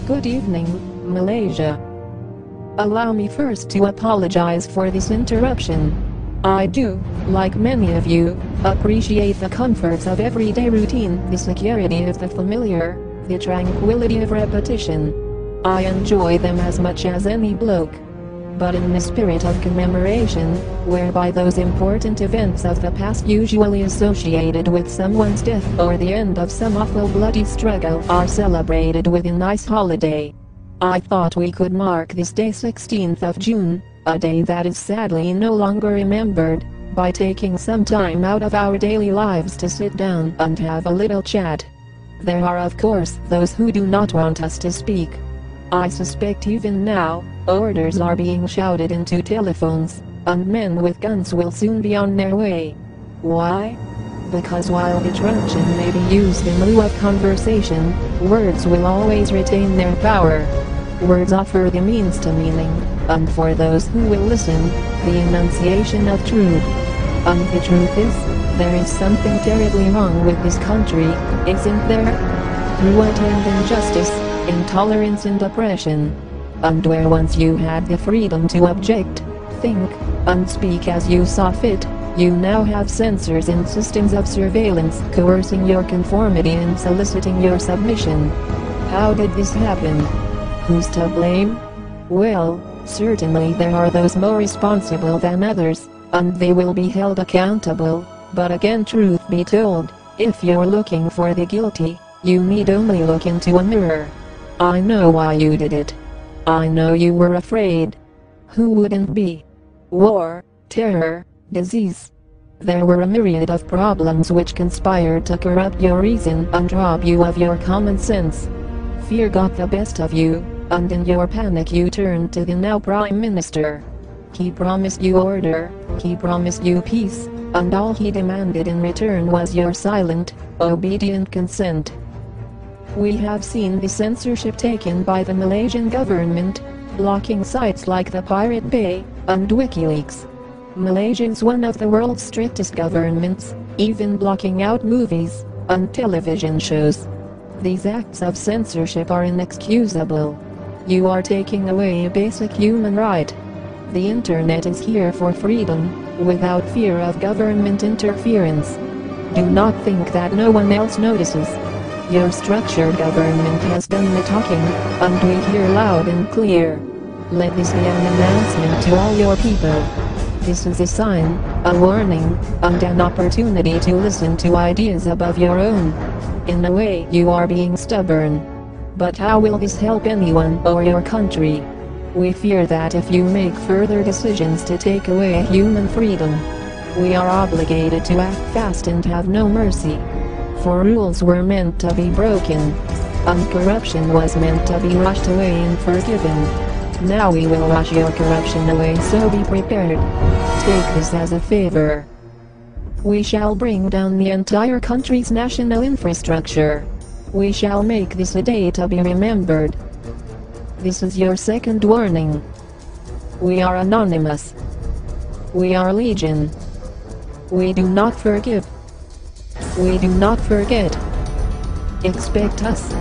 Good evening, Malaysia. Allow me first to apologize for this interruption. I do, like many of you, appreciate the comforts of everyday routine, the security of the familiar, the tranquility of repetition. I enjoy them as much as any bloke. But in the spirit of commemoration, whereby those important events of the past usually associated with someone's death or the end of some awful bloody struggle are celebrated with a nice holiday, I thought we could mark this day 16th of June, a day that is sadly no longer remembered, by taking some time out of our daily lives to sit down and have a little chat. There are of course those who do not want us to speak. I suspect even now, orders are being shouted into telephones, and men with guns will soon be on their way. Why? Because while the truncheon may be used in lieu of conversation, words will always retain their power. Words offer the means to meaning, and for those who will listen, the enunciation of truth. And the truth is, there is something terribly wrong with this country, isn't there? Cruelty and injustice, intolerance and oppression. And where once you had the freedom to object, think, and speak as you saw fit, you now have censors and systems of surveillance coercing your conformity and soliciting your submission. How did this happen? Who's to blame? Well, certainly there are those more responsible than others, and they will be held accountable, but again, truth be told, if you're looking for the guilty, you need only look into a mirror. I know why you did it. I know you were afraid. Who wouldn't be? War, terror, disease. There were a myriad of problems which conspired to corrupt your reason and rob you of your common sense. Fear got the best of you, and in your panic you turned to the now Prime Minister. He promised you order, he promised you peace, and all he demanded in return was your silent, obedient consent. We have seen the censorship taken by the Malaysian government, blocking sites like the Pirate Bay and WikiLeaks. Malaysia is one of the world's strictest governments, even blocking out movies and television shows. These acts of censorship are inexcusable. You are taking away a basic human right. The internet is here for freedom, without fear of government interference. Do not think that no one else notices. Your structured government has done the talking, and we hear loud and clear. Let this be an announcement to all your people. This is a sign, a warning, and an opportunity to listen to ideas above your own. In a way, you are being stubborn. But how will this help anyone or your country? We fear that if you make further decisions to take away human freedom, we are obligated to act fast and have no mercy. For rules were meant to be broken, and corruption was meant to be washed away and forgiven. Now we will wash your corruption away, so be prepared. Take this as a favor. We shall bring down the entire country's national infrastructure. We shall make this a day to be remembered. This is your second warning. We are anonymous. We are legion. We do not forgive. We do not forget. Expect us.